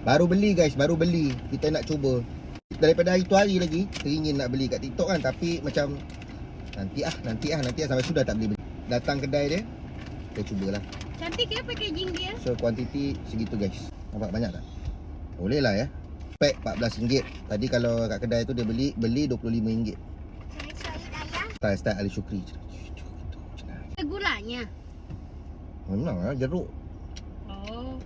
Baru beli guys, baru beli. Kita nak cuba. Daripada hari tu hari lagi teringin nak beli kat TikTok kan, tapi macam nanti sampai sudah tak beli. Datang kedai dia, kita cubalah. Cantik ya packaging dia. So kuantiti segitu guys. Nampak banyak tak? Boleh lah ya. Pack RM14. Tadi kalau kat kedai tu dia beli RM25. Style Ali Shukri. Gulanya. Memang lah jeruk. Oh.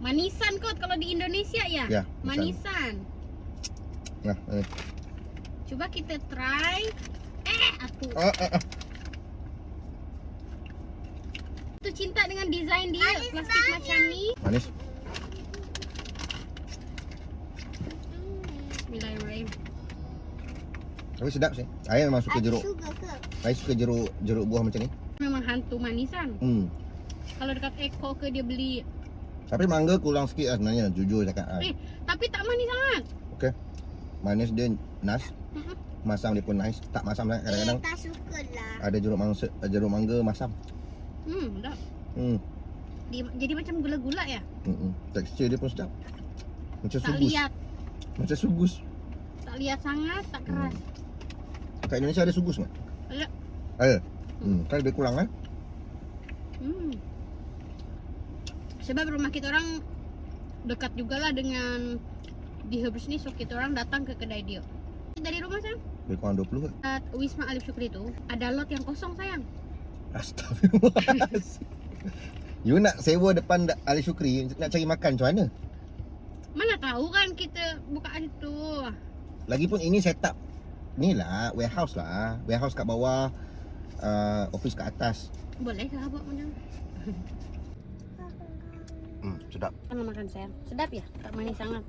Manisan kot kalau di Indonesia ya? Ya, manisan. Nah, Coba kita try. Aku. Tu cinta dengan desain dia, plastik macam ni. Manis. Bismillahirrahmanirrahim. Tapi sedap sih. Saya memang suka jeruk. Saya suka jeruk buah macam ni. Memang hantu manisan. Kalau dekat Eko ke dia beli. Tapi mangga kurang sikit lah sebenarnya, jujur cakap. Tapi tak manis sangat. Okey. Manis dia nas. Masam dia pun nice. Tak masam sangat kadang-kadang. Tak suka lah. Ada jeruk mangga masam. Sedap. Jadi macam gula-gula ya? Tekstur dia pun sedap. Macam Tak sugus. lihat. Macam sugus. Tak lihat sangat, tak keras. Kat Indonesia ada sugus tak? Ada. Ada. Kan lebih kurang kan? Sebab rumah kita orang dekat juga lah dengan di Herbs ni, so kita orang datang ke kedai dia. Dari rumah sayang, Lebih kurang 20 kan? Wisma Alif Syukri tu ada lot yang kosong sayang. Astagfirullah. You nak sewa depan Ali Shukri, nak cari makan macam mana? Mana tahu kan kita buka itu. Lagipun ini setup ni lah, warehouse lah. Warehouse kat bawah, office kat atas. Boleh ke buat macam? Sedap. Mana makan sayang? Sedap ya? Tak manis sangat.